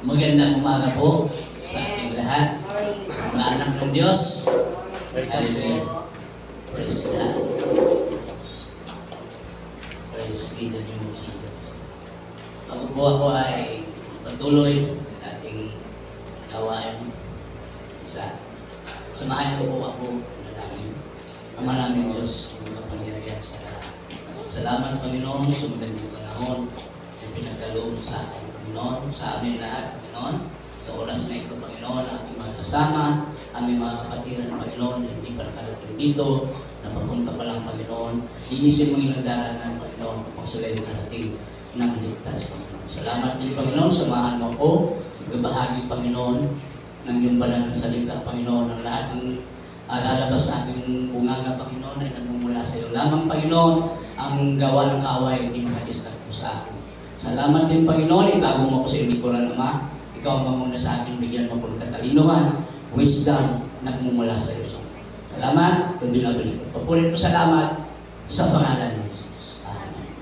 Magandang umaga po sa ating lahat, mga anak ng Diyos. Hallelujah. Praise God. Praise be the name of Jesus. Ako ay patuloy sa ating gawain. Samahan niyo po ako manalangin. Ang maraming Diyos, ang makapangyarihan sa lahat. Salamat Panginoon sa magandang panahon na pinagkaloob sa akin, Panginoon, sa amin lahat, Panginoon. Sa oras na ito, Panginoon, aming mga kasama, aming mga kapatiran, Panginoon, na hindi pa nakarating dito, na papunta pa lang, Panginoon. Linisin mo ilang daranan, Panginoon, kung sila yung nakarating ng ligtas, Panginoon. Salamat din, Panginoon, samahan mo ko, magbahagi, Panginoon, ng iyong banal na salita, Panginoon, ang lahat ng lalabas sa aking bunganga, Panginoon, ay nagmumula sa iyo lamang, Panginoon. Ang gawa ng kaaway, hindi makadistrak mo sa akin. Salamat din, Panginoon, itago mo ako sa iyong likuran, Ama. Ikaw ang mamuna sa akin, bigyan mo ko ng katalinuhan, wisdom, nagmumula sa iyo. Salamat, kung binabalik ko. Papulit po salamat sa pangalan ng Jesus. Amen.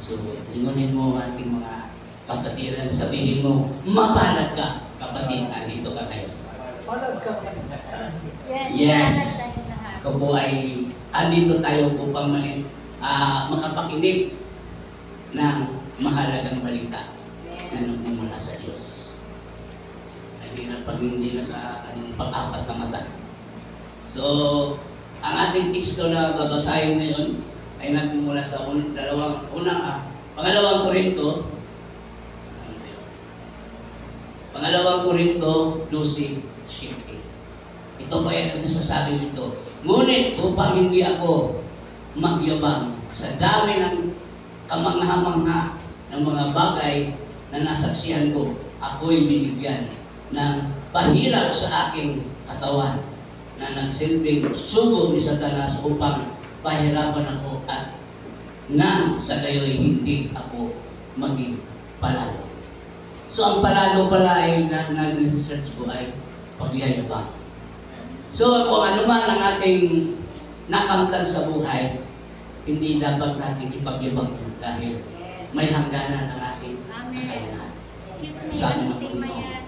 So, lingunin mo ang ating mga kapatiran, sabihin mo, mapalad ka, kapatid, andito ka kayo. Palad ka. Yes. Ikaw po ay andito tayo upang makapakinig ng mahalagang balita na nagmumula sa Diyos. Ay hirap pag hindi pag-apat na mata. So, ang ating teksto na babasahin ngayon ay nagmumula sa pangalawang Korinto 12:7. Ito pa yung nasasabi nito. Ngunit upang hindi ako magyabang sa dami ng kamangha-mangha ng mga bagay na nasaksihan ko, ako'y binigyan ng pahirap sa aking katawan na nagsilbing sugo ni Satanas upang pahirapan ako at nang sa gayo'y hindi ako maging palalo. So ang palalo pala ay na-research ko ay pagyayabang. So kung ano man ang ating nakamtan sa buhay, hindi dapat natin ipagyabang yun dahil may hangganan ang ating kakayanan. Sabi ng Panginoon.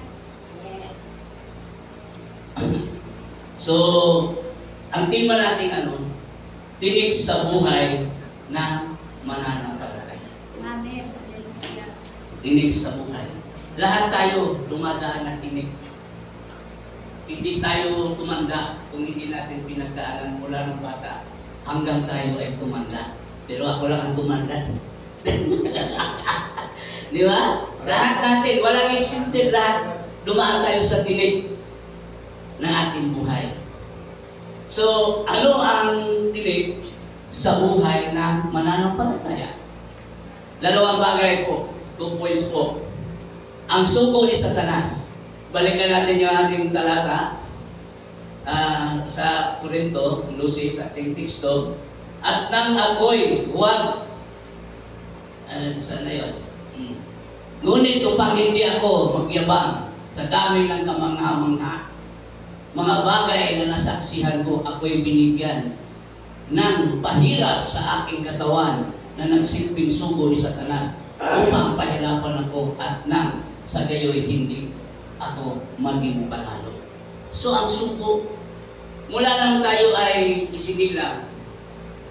So, ang tema natin tinig sa buhay na mananampalataya. Amen. Tinig sa buhay. Lahat tayo dumadaan ng tinig. Hindi tayo tumanda kung hindi natin pinagdaanan mula ng bata hanggang tayo ay tumanda. Pero ako lang ang tumanda. Di ba? Lahat natin, walang exempted lahat. Dumaan tayo sa tinig ng ating buhay. So, ano ang tinig sa buhay na mananampalataya? Dalawang bagay po, 2 points po. Ang sugo ni Satanas. Balikan natin yung ating talata sa Korinto, Lucy, sa ating teksto. At nang ako'y huwag, sana yun? Ngunit upang hindi ako magyabang sa dami ng kamangha-mangha, mga bagay na nasaksihan ko, ako'y binigyan ng pahirap sa aking katawan na nagsilbing sugo ni Satanas upang pahirapan ako at nang sa gayo'y hindi ako maging panalo. So ang sugo, mula nang tayo ay isinilang,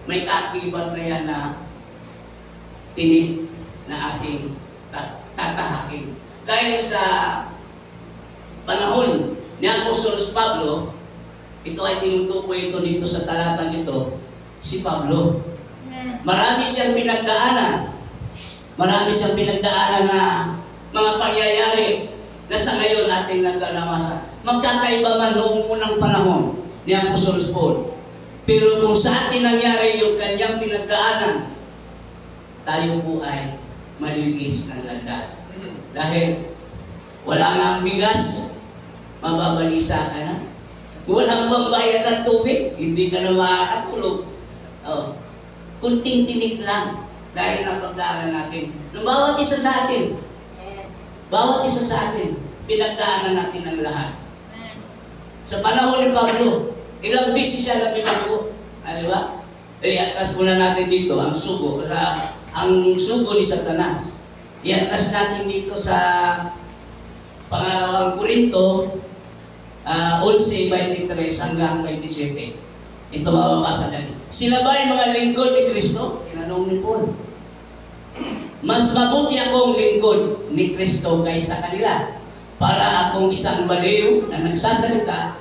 may kaakibat na yan na tinig na ating tatahakin. Dahil sa panahon ni Apostol Pablo, ito ay tinutukoy ito dito sa talatang ito, si Pablo. Marami siyang pinagdaanan. Marami siyang pinagdaanan na mga pangyayari na sa ngayon ating nagkaranasan. Magkakaiba man noong unang panahon ni Apostol Paul. Pero kung sa atin nangyari yung kanyang pinagdaanan, tayo po ay malinis ng landas. Dahil wala nga ang bigas, mababalisa ka na. Walang pambayad ng tubig, hindi ka na makakatulog. Kunting tinig lang dahil napagdaanan natin. Nung bawat isa sa atin, pinagdaanan natin ang lahat. Sa panahon ni Pablo, ilang beses siya na binago. Di ba? Atas muna natin dito, ang sugo. Ang sugo ni Satanas. i-atras natin dito sa Pangalawang Korinto 11:23 hanggang 27. Ito mababasa natin. Sila ba ay mga lingkod ni Kristo? Tinanong ni Paul. Mas mabuti akong lingkod ni Kristo kaysa kanila para akong isang baliw na nagsasalita.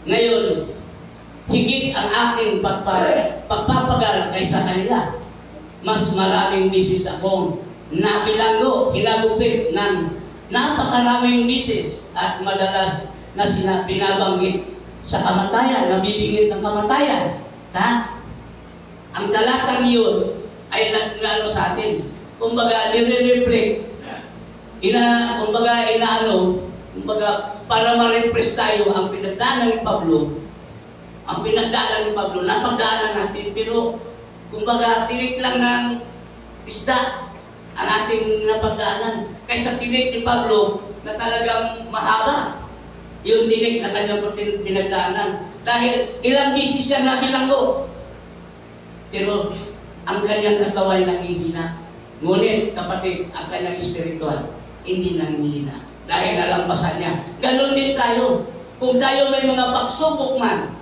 Ngayon, higit ang aking pagpapagal kaysa kanila. Mas maraming bisis akong nabilanggo, hinagupit ng napakaraming bisis at madalas na binabanggit sa kamatayan, nabibingit ng kamatayan. Ha? Ang talatang iyon ay nag-ano sa atin. Kumbaga, nire-reflect. Kumbaga, para ma-refresh tayo ang pinagdaanan ni Pablo. Ang pinagdaanan ni Pablo, napagdaanan natin, pero kumbaga, tinik lang ng isda ang ating napagdaanan. Kaysa tinik ni Pablo na talagang mahaba yung tinik na kanyang pinagdaanan. Dahil ilang bisis siya nabilanggo. Pero ang kanyang katawan ay nanghihina. Ngunit kapatid, ang kanyang espiritual, hindi nanghihina. Dahil nalampasan niya. Ganon din tayo. Kung tayo may mga pagsubok man,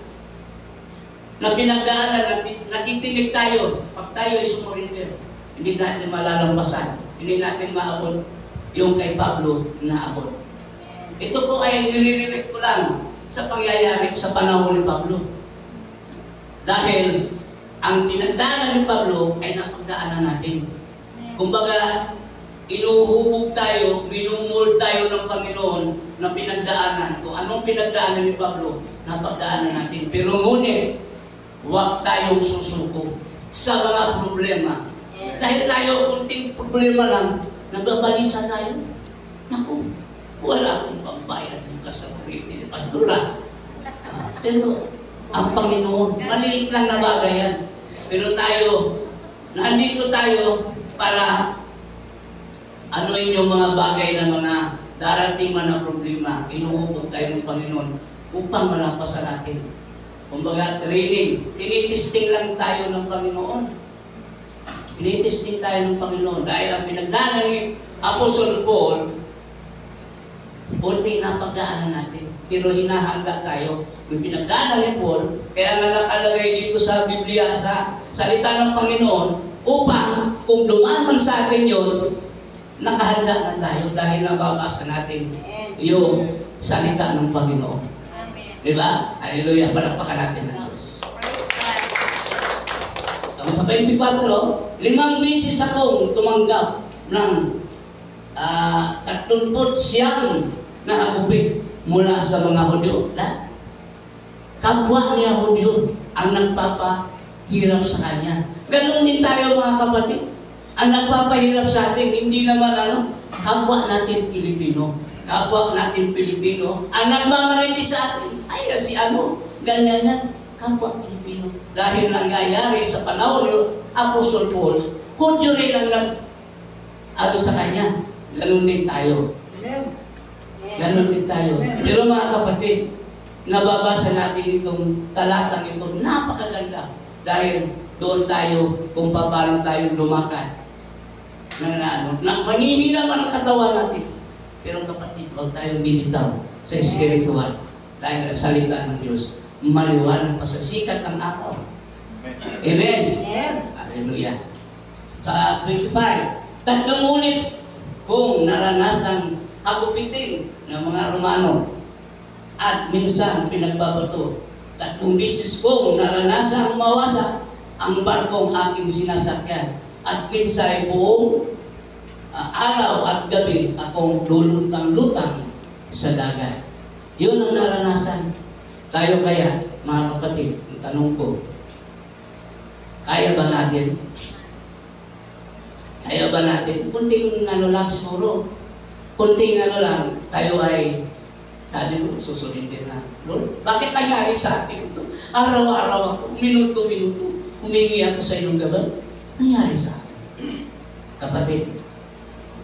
na pinagdaanan, natitinig tayo, pag tayo ay sumurinder, hindi natin malalampasan. Hindi natin maabot yung kay Pablo na abot. Ito po ay nire-relate ko lang sa pangyayari sa panahon ni Pablo. Dahil ang pinagdaanan ni Pablo ay napagdaanan natin. Kumbaga, inuhubog tayo, minumul tayo ng Panginoon na pinagdaanan. Kung anong pinagdaanan ni Pablo, napagdaanan natin. Pero ngunit, huwag tayong susuko sa mga problema. Dahil tayo, kunting problema lang, nagbabalisa tayo. Naku, wala akong pambayad bukas sa kuriti ni Pastora. Pero ang Panginoon, maliit lang na bagay yan. Pero tayo, nandito tayo para anuin yung mga bagay na mga darating man na problema. Inuubog tayo ng Panginoon upang malampasan natin. Kumbaga, training. Tinitesting lang tayo ng Panginoon. Tinitesting tayo ng Panginoon. Dahil ang pinagdaanan ni Apostle Paul, unti napagdaanan natin. Pero hinahanda tayo. Yung pinagdaanan ni Paul, kaya nga nakalagay dito sa Biblia, sa salita ng Panginoon, upang kung dumaan man sa atin yun, nakahanda na tayo dahil nababasa natin yung salita ng Panginoon. Amen. Diba? Hallelujah. Palakpakan natin ng Diyos. Tapos sa 24, 5 beses akong tumanggap ng 39 na hagupit mula sa mga Hudyo. Kapwa niya Hudyo ang nagpapahirap sa kanya. Ganun din tayo mga kapatid. Ang nagpapahirap sa atin, hindi naman kapwa natin Pilipino. Kapwa natin Pilipino. Ang nagmamariti sa atin, ay si ganyan yan, kapwa Pilipino. Dahil nangyayari sa panahon ni Apostle Paul, Hudyo rin ang sa kanya. Ganun din tayo. Ganon din tayo. Pero mga kapatid, nababasa natin itong talatang ito, napakaganda. Dahil doon tayo kung paano tayo lumakad. Manihina man ang katawan natin. Pero kapatid, huwag tayong bibitaw sa spiritual. Dahil ang salita ng Diyos, maliwanag pa sa sikat ng araw. Amen? Hallelujah. Sa 25, 3 ulit kung naranasan hagupitin ng mga Romano at minsan pinagbabato. 3 beses kong naranasang mawasak ang barkong aking sinasakyan at minsan buong araw at gabi akong lulutang-lutang sa dagat. Yun ang naranasan. Tayo kaya, mga kapatid, ang tanong ko, kaya ba natin? Kaya ba natin? Kunting lang siguro. Kunting lang, tayo ay, sabi ko, susunod din na. Lord, bakit nangyari sa atin ito? Araw-araw ako, minuto-minuto, humingi ako sa inyong gaban. Nangyari sa akin. Kapatid,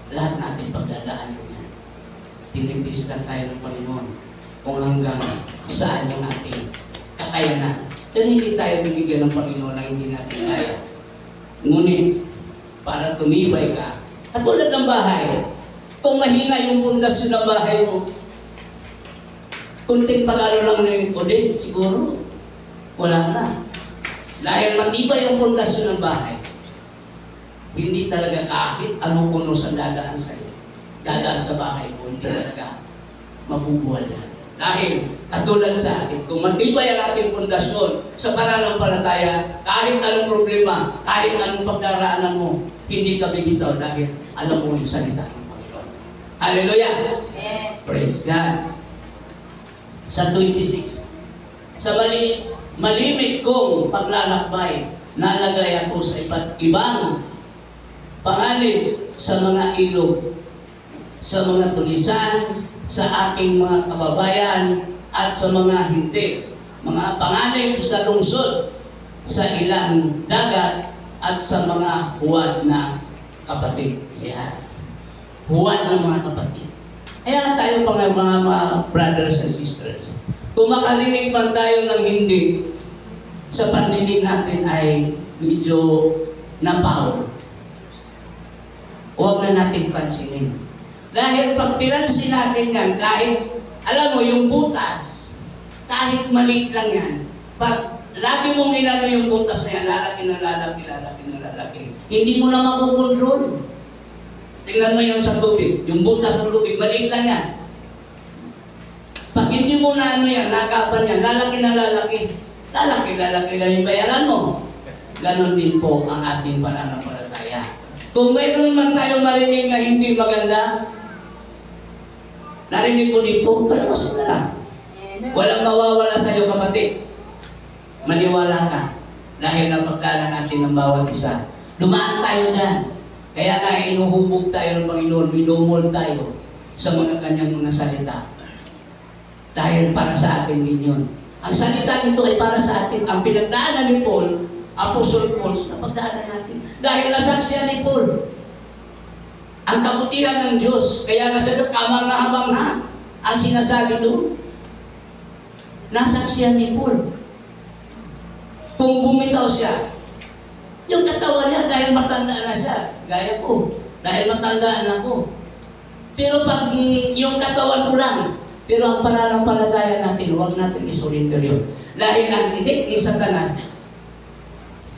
lahat natin pagdadaanan yan. Tinitis lang tayo ng Panginoon kung hanggang saan yung ating kakayanan. Pero hindi tayo binigyan ng Panginoon na hindi natin kaya. Ngunit, para tumibay ka Katulad ng bahay. Kung mahina yung pundasyon ng bahay mo, kunting pagano lang na yung ulit, siguro, wala na. Dahil matibay yung pundasyon ng bahay, hindi talaga kahit anong unos ang dadaan sa'yo, dadaan sa bahay mo, hindi talaga mabubuwal yan. Dahil, katulad sa atin, kung matibay ang ating pundasyon sa pananampalataya, kahit anong problema, kahit anong pagdaraanan mo, hindi ka bibitaw dahil alam mo yung salita ng Panginoon. Hallelujah! Praise God! Sa 26, sa malimit kong paglalakbay, nalagay ako sa iba't ibang panganib sa mga ilog, sa mga tulisan, sa aking mga kababayan, at sa mga hindi. Mga panganib sa lungsod, sa ilang dagat, at sa mga huwad na kapatid. Kaya, huwad ng mga kapatid. Kaya tayo mga brothers and sisters, kung makarinig man tayo ng hindi, sa pandinig natin ay medyo napaw. Huwag na natin pansinin. Dahil pag pinansin natin yan, kahit, alam mo, yung butas, kahit maliit lang yan, pag lagi mong inano yung butas na yan, lalaki na lalaki, lalaki na lalaki, hindi mo na makukontrol. Tingnan mo yung sa tubig, yung butas ng tubig, maliit lang yan. Pag hindi mo na ano yan, nagapan yan, lalaki na lalaki, lalaki na yung bayaran mo. Ganon din po ang ating pananampalataya. Kung mayroon man tayo marinig na hindi maganda, narinig ko dito, palawas mo na lang. Walang mawawala sa iyo, kapatid. Maniwala ka. Dahil napagkala natin ng bawat isa. Dumaan tayo dyan. Kaya nga inuhubog tayo ng Panginoon, minumol tayo sa mga kanyang mga salita. Dahil para sa atin din yun. Ang salita nito ay para sa atin. Ang pinagdaanan ni Paul, Apostle Paul, napagdaanan natin. Dahil nasaksiyan ni Paul ang kabutihan ng Diyos. Kaya nga sa kamang na ang sinasabi doon. Nasaksiyan ni Paul. Kung bumitaw siya, yung katawan niya dahil matandaan na siya, gaya ko, dahil matandaan ako. Pero pag yung katawan ko lang, pero ang pananampalataya natin, huwag natin isurrender yun. Dahil ang tinik ni Satanas,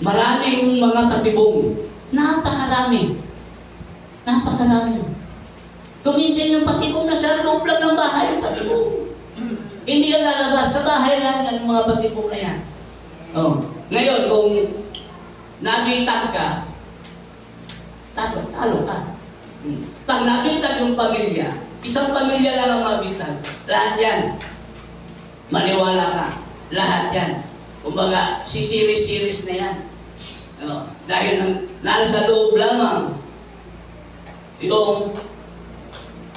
maraming mga patibong, napakarami. Napakarami. Kuminsan yung patibong na sa loob lang ng bahay, yung patibong. Hindi na lalabas, sa bahay lang yan, mga patibong na yan. Oh. Ngayon, kung nabitag ka, talo ka. Pag nabitag yung pamilya, isang pamilya lang ang mabitag. Lahat yan. Maniwala ka. Lahat yan. Kumbaga, sisiris-siris na yan. Dahil nasa loob lamang yung,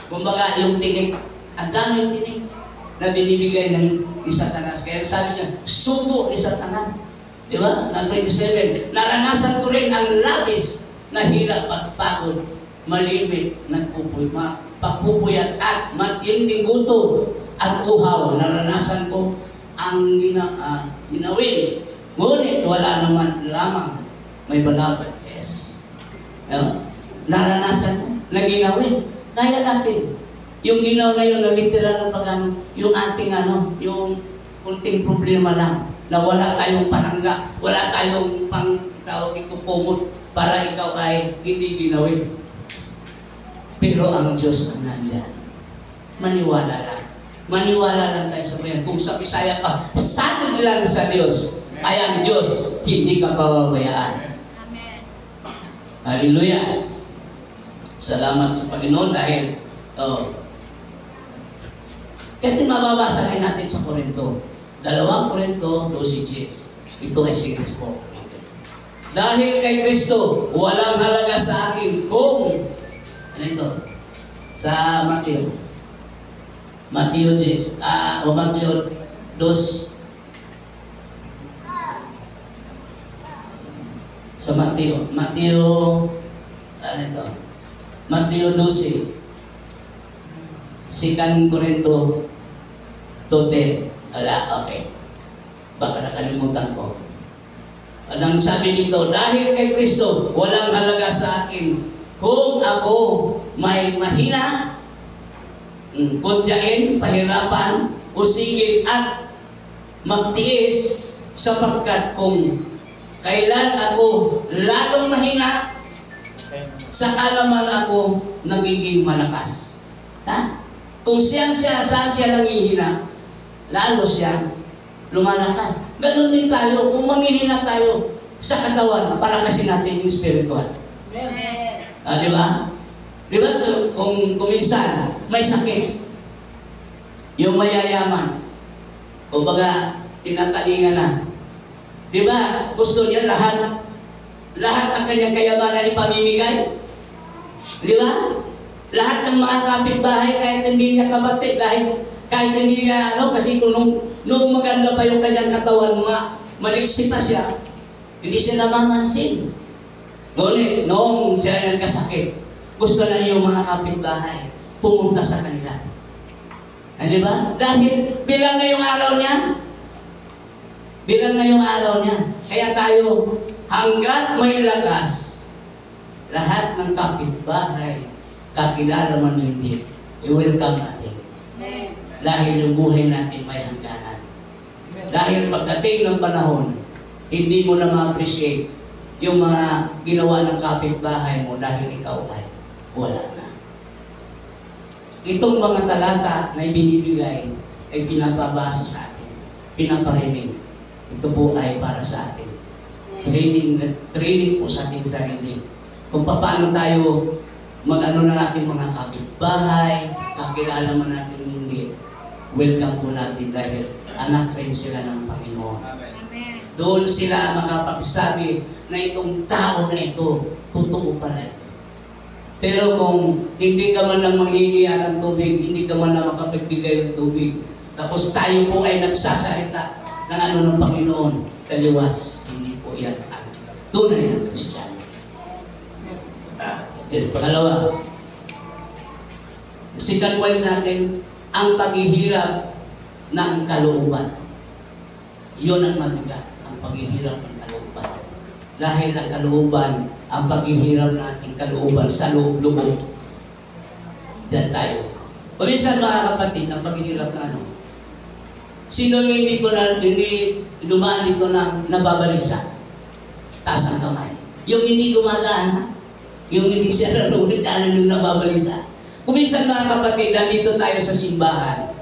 kumbaga, yung tinik. Ang dami yung tinik na binibigay ni Satanas. Kaya sabi niya, subo ni Satanas. Di ba? Na 27. Naranasan ko rin ang labis na hirap at pagod, malimit, pagpupuyat at matinding gutom at uhaw. Naranasan ko ang ginawin. Ngunit wala naman lamang may balabad. Yes. Naranasan ko na ginawin. Kaya natin. Yung ginaw na yun, na literal ng pagano, yung ating yung kunting problema lang, na wala tayong panangga, wala tayong tawag ito pumot para ikaw ay hindi ginawin. Pero ang Diyos ang nandyan. Maniwala lang. Maniwala lang tayo sa Panginoon. Kung sa Bisaya pa, satig lang sa Diyos, ay ang Diyos, hindi ka pababayaan. Amen. Hallelujah. Salamat sa Panginoon dahil kaya mababasa rin natin sa Korinto. 2 Korinto 12:10. Ito ay serious po. Dahil kay Kristo, walang halaga sa akin kung, ano ito? Sa Mateo 10, o Mateo 2. Sa Mateo, ano ito? Mateo 12. 2 Korinto 2:10. Wala, okay. Baka nakalimutan ko. Anong sabi dito? Dahil kay Kristo, walang halaga sa akin Kung ako may mahina, kutyain, pahirapan, usigin at magtiis, sapagkat kung kailan ako lalong mahina, saka naman ako nagiging malakas. Ha? Kung saan siya nanghihina, lalo siya lumalakas. Ganun din tayo, kung manghihina tayo sa katawan, para kasi natin yung spiritual. Di ba? Di ba kung minsan may sakit, yung mayayaman, kumbaga tinatalingan na. Di ba? Gusto niya lahat ng kanyang kayamanan ipamimigay. Di ba? Lahat ng mga kapitbahay, kahit hindi niya kabati, kahit hindi niya, kasi nung maganda pa yung kanyang katawan, maliksi pa siya, hindi siya namamansin. Ngunit, noong siya nagkasakit, gusto na yung mga kapitbahay pumunta sa kanila. Di ba? Dahil bilang na yung araw niya, kaya tayo, hanggat may lakas, lahat ng kapitbahay, kakilala man hindi, i-welcome natin. Dahil yung buhay natin may hangganan. Dahil pagdating ng panahon, hindi mo na ma-appreciate yung mga ginawa ng kapitbahay mo dahil ikaw ay wala na. Itong mga talata na ibinibigay ay pinapabasa sa atin, pinaparinig. Ito po ay para sa atin. Training po sa ating sarili. Kung paano tayo mag-ano na natin mga kapitbahay, kakilala mo natin hindi, welcome po natin dahil anak rin sila ng Panginoon. Amen. Doon sila makapagsabi na itong tao na ito, totoo pala ito. Pero kung hindi ka man lang manghihiya ng tubig, hindi ka man lang makapagbigay ng tubig, tapos tayo po ay nagsasalita ng ano ng Panginoon, taliwas, hindi po yan ang tunay na Kristiyano. Pangalawa, second point sa atin, ang paghihirap ng kalooban. Iyon ang mabigat, ang paghihirap ng kalooban. Dahil ang kalooban, ang paghihirap ng ating kalooban sa loob-loob. Diyan tayo. O minsan mga kapatid, ang paghihirap na ano, sino hindi dumaan dito na nababalisa? Taas ang kamay. Yung hindi dumadaan, ha? Yung hindi siya nanulit, yung nababalisa. Kung minsan mga kapatid, nandito tayo sa simbahan.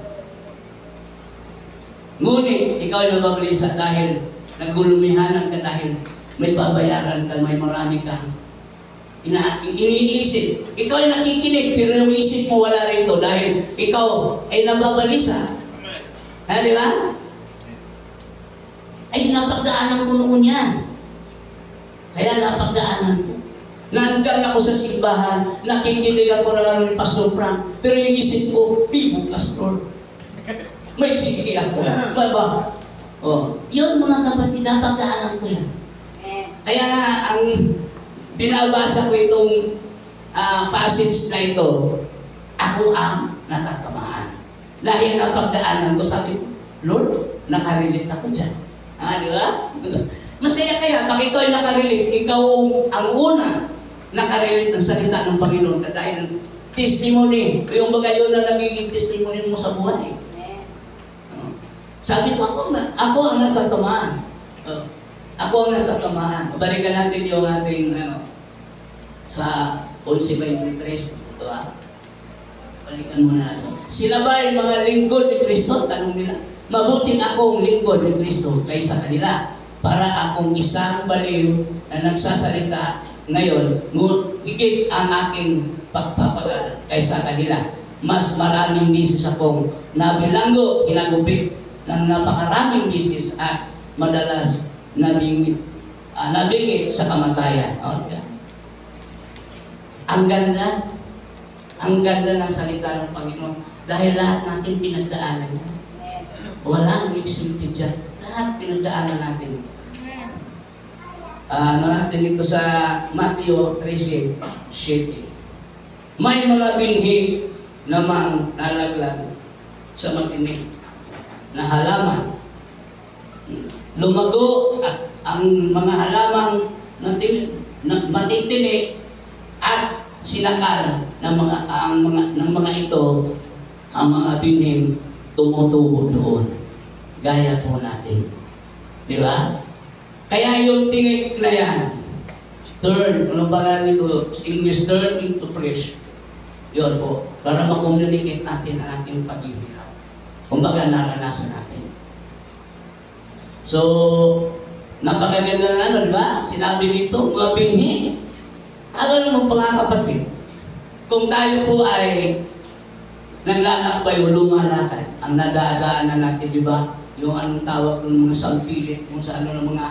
Ngunit, ikaw ay nababalisa dahil nagulumihanan ka dahil may babayaran ka, may marami kang iniisip. Ikaw ay nakikinig, pero yung isip mo wala rito dahil ikaw ay nababalisa. Ha, di ba? Ay, napagdaanan ko noon yan. Kaya napagdaanan ko. Nandyan ako sa simbahan, nakikinig ako ng ano ni Pastor Frank, pero yung isip ko, Bibo Pastor. May chiki ako. Baba. Oh, yun mga kapatid, napagdaanan ko yan. Kaya ang binabasa ko itong passage na ito, ako ang natatamaan. Dahil napagdaanan ko, sabi ko, Lord, nakarelate ako dyan. Di ba? Masaya kaya, pag ikaw ay nakarelate, ikaw ang una nakarelate ng salita ng Panginoon. Dahil testimony, yung baga yun na nagiging testimony mo sa buhay. Sabi ko, ako ang natatamaan. Ako ang natatamaan. Balikan natin yung ating sa 11:23. Ito balikan mo na ito. Sila ba ay mga lingkod ni Kristo? Tanong nila. Mabuting akong lingkod ni Kristo kaysa kanila para akong isang baliw na nagsasalita ngayon, higit ang aking pagpapagal kaysa kanila. Mas maraming bisis akong nabilanggo, hinagupit ng napakaraming bisis at madalas nabingit sa kamatayan. Ang ganda ng salita ng Panginoon dahil lahat natin pinagdaanan niya. Walang exempted dyan. Lahat pinagdaanan natin. Natin dito sa Matthew 13:7. May mga binhi namang nalaglag sa matinik na halaman. Lumago at ang mga halamang matitinik at sinakal ng mga ito, ang mga binhing tumutubo doon. Gaya po natin. Di ba? Kaya yung tinik na yan, turn, ano ba nito? English, turn into flesh. Yun po. Para makommunicate natin ang ating pag-ibig. Kumbaga naranasan natin. So, napakaganda na ano, di ba? Sinabi dito, mga binhi. Ano naman mga kapatid? Kung tayo po ay naglalakbay o lumalakad, ang nadadaanan natin, di ba? Yung anong tawag ng mga sampilit, kung sa ano ng mga,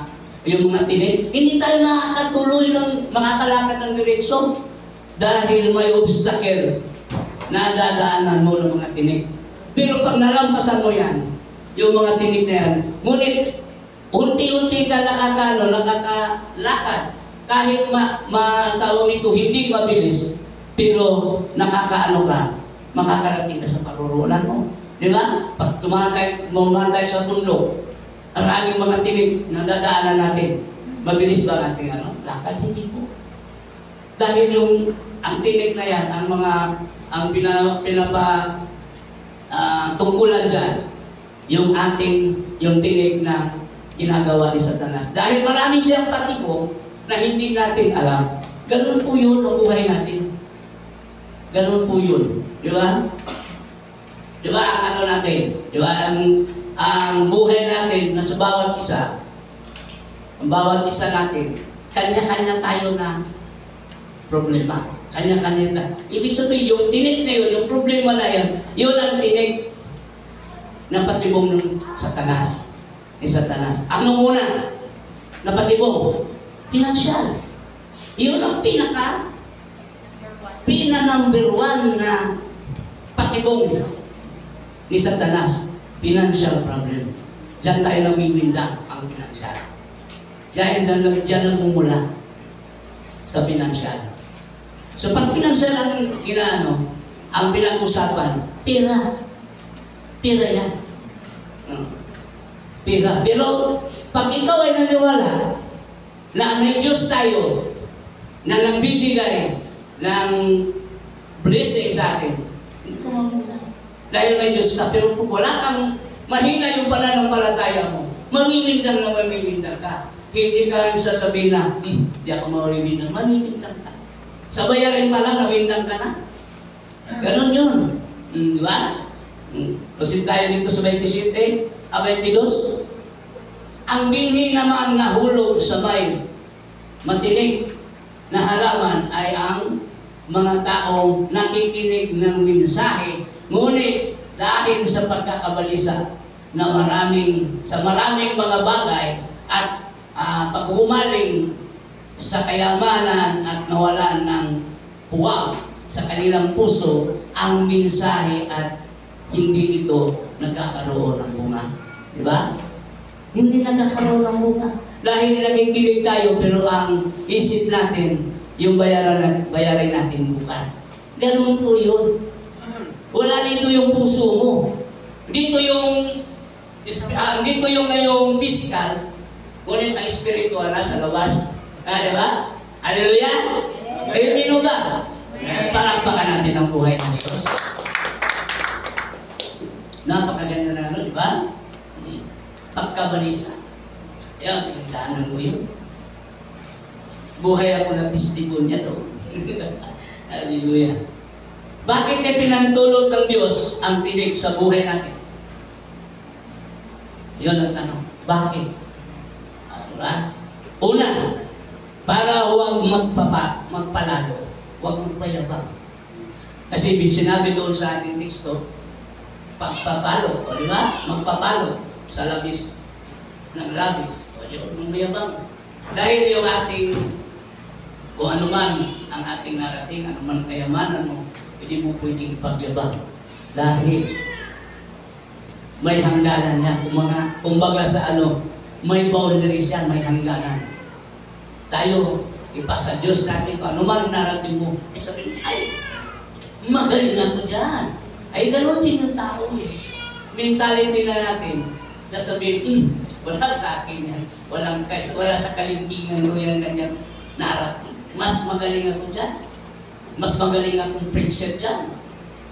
yung mga tinik, hindi tayo nakakatuloy ng makakalakad ng diretsyo dahil may obstacle na dadaanan mo ng mga tinik. Pero pag nalampasan mo yan, yung mga tinik na yan, ngunit unti-unti ka nakakalakad, kahit tawag nito hindi mabilis, pero nakakaano ka, makakarating ka sa paruroonan mo. Di ba? Pag tumatay sa bundok, maraming mga tinik na dadaanan natin. Mabilis ba ang ating lakad? Hindi po. Dahil ang tinik na yan, ang tungkulan dyan, yung tinik na ginagawa ni Satanas. Dahil maraming siyang patibong na hindi natin alam. Ganun po yun ang buhay natin. Ganun po yun. Di ba? Di ba ang ano natin? Di ba ang buhay natin na sa bawat isa, ang bawat isa natin, kanya-kanya tayo na problema. Kanya-kanya na. Ibig sabihin, yung tinik na yun, yung problema na yan, yun ang tinik na patibong ng Satanas. Ni Satanas. Ano muna? Napatibong? Financial. Yun ang number one na patibong ni Satanas. Financial problem. Diyan tayo nawiwinda ang financial. Diyan ang bumula sa financial. So pag financial ang pinag-usapan, pera. Pera yan. Pera. Pero pag ikaw ay naniwala na may Diyos tayo na nagbibigay ng blessing sa atin, hindi ko mamula. Dahil may Diyos ka, pero kung wala kang mahina yung pananampalataya mo, mawiwindang na mawiwindang ka. Hindi ka sasabihin na, di ako mawiwindang, mawiwindang ka. Sa bayarin pa lang, nawindang ka na. Ganon yun. Di ba? Kasi tayo dito sa 27, 22. Ang binhi naman nahulog sa may matinig na halaman ay ang mga taong nakikinig ng mensahe, ngunit dahil sa pagkakabalisa na maraming mga bagay at paghumaling sa kayamanan at nawalan ng puwang sa kanilang puso ang mensahe at hindi ito nagkakaroon ng bunga. Di ba? Hindi nagkakaroon ng bunga. Dahil nakikinig tayo pero ang isip natin, yung bayaran natin bukas. Ganun po yun. Wala dito yung puso mo. Dito yung ngayong physical, ngunit ang spiritual nasa labas. Di ba? Hallelujah? Kayo nino ba? Palakpakan natin ang buhay ng Diyos. Napakaganda na di ba? Pagkabalisa. Yan, pinagdaanan ko yun. Buhay ako ng testimonya doon. Hallelujah. Bakit pinantulot ng Diyos ang tinig sa buhay natin? Yun ang tanong. Bakit? Una, para huwag magpalalo. Huwag magpayabang. Kasi sinabi doon sa ating teksto, pagpapalo, o di ba? Magpapalo sa labis ng labis. O di ba? Magmayabang. Dahil yung ating, kung ano man ang ating narating, ano man kayamanan mo, hindi mo pwedeng ipagyabang. Dahil may hangganan niya. Kumbaga sa may boundaries yan, may hangganan. Tayo, ipasa Diyos natin, kung ano man narating mo, ay sabihin, ay, magaling ako dyan. Ay, gano'n din yung tao eh. Mentality na natin, na sabihin, wala sa akin yan, wala sa kalingkingan ko yan, ganyan, narating. Mas magaling ako dyan. Mas magaling akong preacher dyan.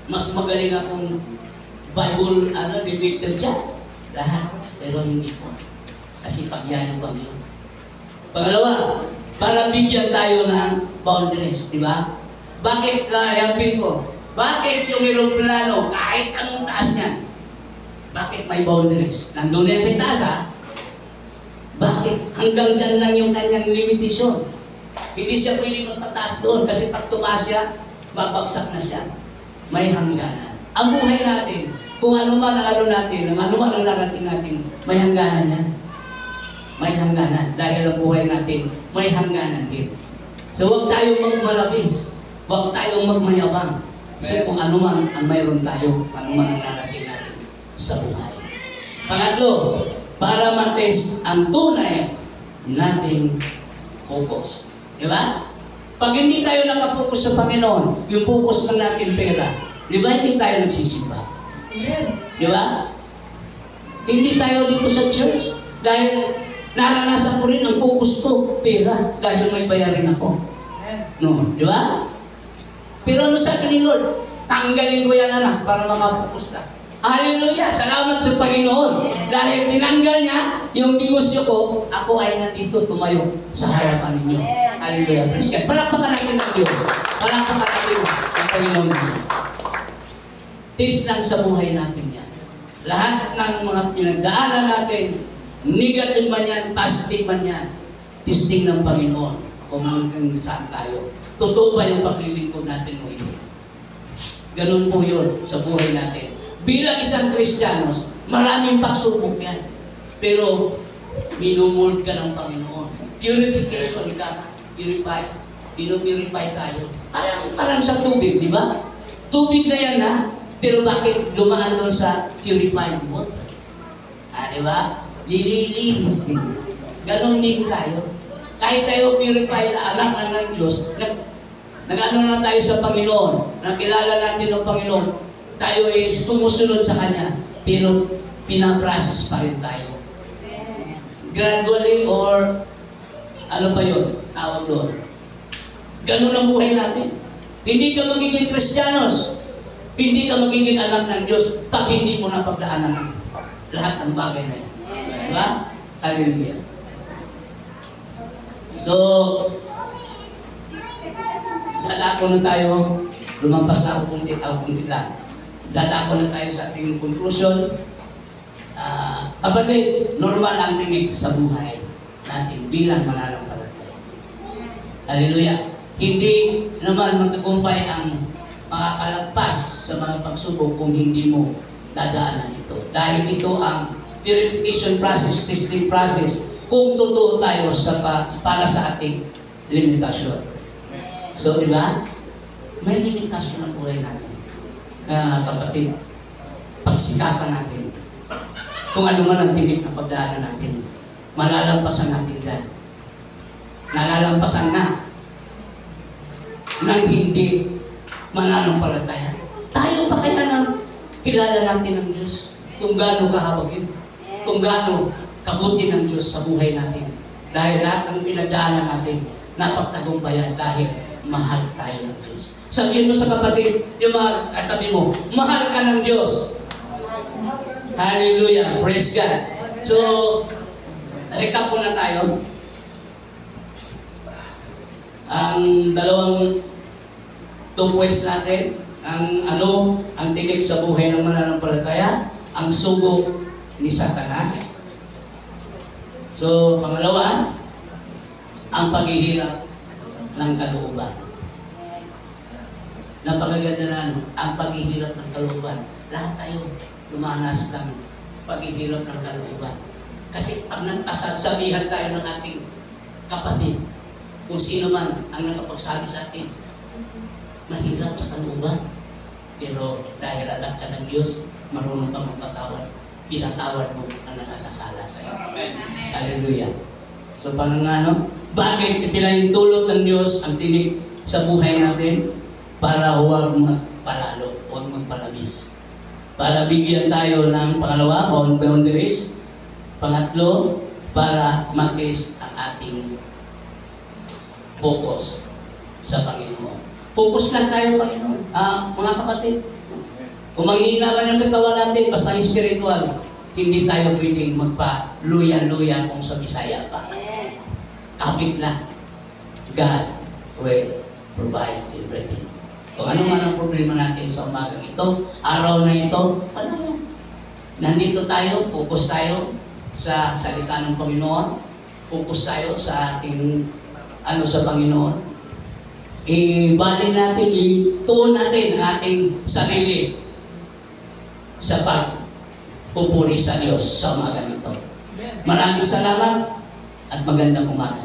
Mas magaling akong Bible, debater dyan. Lahat. Pero hindi po. Kasi pagyahin ko yun. Pangalawa, para bigyan tayo ng boundaries, di ba? Bakit hayapin ko? Bakit yung aeroplano, kahit anong taas niya, bakit may boundaries? Nandun yan sa taas, ha? Bakit? Hanggang dyan lang yung kanyang limitasyon. Hindi siya pwede magpataas doon kasi pag tumaas siya, babagsak na siya. May hangganan. Ang buhay natin, kung ano man ang natin, ang ano man ang narating natin, may hangganan yan. May hangganan. Dahil ang buhay natin, may hangganan din. So huwag tayong magmalabis. Huwag tayong magmayabang. Kasi kung ano man ang mayroon tayo, ano man ang narating natin sa buhay. Pangatlo, para matest ang tunay nating focus. Di ba? Pag hindi tayo nakapokus sa Panginoon, yung focus lang natin pera, di ba hindi tayo nagsisimba? Di ba? Hindi tayo dito sa church dahil naranasan ko rin ang focus ko, pera, dahil may bayarin ako. No, di ba? Pero ano sabi ni Lord? Tanggalin ko yan para makapokus na. Hallelujah! Salamat sa Panginoon. Dahil tinanggal niya yung negosyo ko, ako ay nandito tumayo sa harapan ninyo. Hallelujah! Praise God. Palakpakan natin ng Diyos. Palakpakan natin ng Panginoon. Taste lang sa buhay natin yan. Lahat ng mga pinagdaanan natin, negative man yan, positive man yan, testing ng Panginoon kung hanggang saan tayo. Totoo ba yung paglilingkod natin o hindi? Ganun po yun sa buhay natin. Bilang isang Kristiyanos, maraming pagsubok yan. Pero, minumuld ka ng Panginoon. Purification ka. Purify. Pinupurify tayo. Parang sa tubig, di ba? Tubig na yan, ha? Pero bakit dumaan doon sa purified water? Di ba? Lilinis din. Ganon din tayo. Kahit tayo purified na anak ng Diyos, nag-ano na tayo sa Panginoon, nakilala natin ng Panginoon, tayo ay sumusunod sa Kanya, pero pinaprocess pa rin tayo. Gradually or ano pa yun, tawag doon. Ganun ang buhay natin. Hindi ka magiging Kristiyanos, hindi ka magiging anak ng Diyos pag hindi mo napagdaanan lahat ng bagay na yan. Diba? Hallelujah. So, dadako na tayo, lumampas na ako kunti lang. Dadako na tayo sa ating conclusion. Kapatid, normal ang tingin sa buhay natin bilang mananampalataya. Hallelujah. Hindi naman magtagumpay ang makakalagpas sa mga pagsubok kung hindi mo dadaanan ito. Dahil ito ang purification process, testing process, kung totoo tayo para sa ating limitasyon. So, di ba? May limitasyon ang buhay natin. Kapatid, pagsikapan natin. Kung ano man ang tinik na pagdaanan natin, malalampasan natin yan. Nalalampasan na nang hindi mananampalataya. Tayo pa kaya nang kilala natin ng Diyos kung gaano kahabagin, kung gaano kabuti ng Diyos sa buhay natin. Dahil lahat ng pinagdaanan natin, napagtagumpayan dahil mahal tayo ng Diyos. Sabihin mo sa kapatid, yung mga katabi mo, mahal ka ng Diyos. Hallelujah. Praise God. So, recap muna tayo. Ang dalawang 2 points natin, ang tingin sa buhay ng mananampalataya, ang sugo ni Satanas. So, pangalawa, ang paghihirap ng kalooban. Napakaganda na ang paghihirap ng kalooban. Lahat tayo dumanas ng paghihirap ng kalooban. Kasi pag nagpasasabihan tayo ng ating kapatid, kung sino man ang nakapagsabi sa atin, mahirap sa kalooban. Pero dahil anak ka ng Diyos, marunong ka magpatawad. Pinatawad mo ang nakakasala sa iyo. Hallelujah. So, bakit ipinahintulot ng Diyos ang tinig sa buhay natin? Para huwag magpalalo, huwag magpalabis. Para bigyan tayo ng pangalawa, boundaries. Pangatlo, para mag-test ang ating focus sa Panginoon. Focus lang tayo, Panginoon. Mga kapatid, kung manghihina man ng katawan natin, basta spiritual, hindi tayo pwedeng magpa-luya-luya kung sa Bisaya pa. Kapit lang. God will provide everything. Kung ano man ang problema natin sa umagang ito, araw na ito, wala yan. Nandito tayo, focus tayo sa salita ng Panginoon, focus tayo sa ating sa Panginoon. Ibalik natin, ituon natin ating sarili sa pagpupuri sa Diyos sa umaga nito. Maraming salamat at magandang umaga.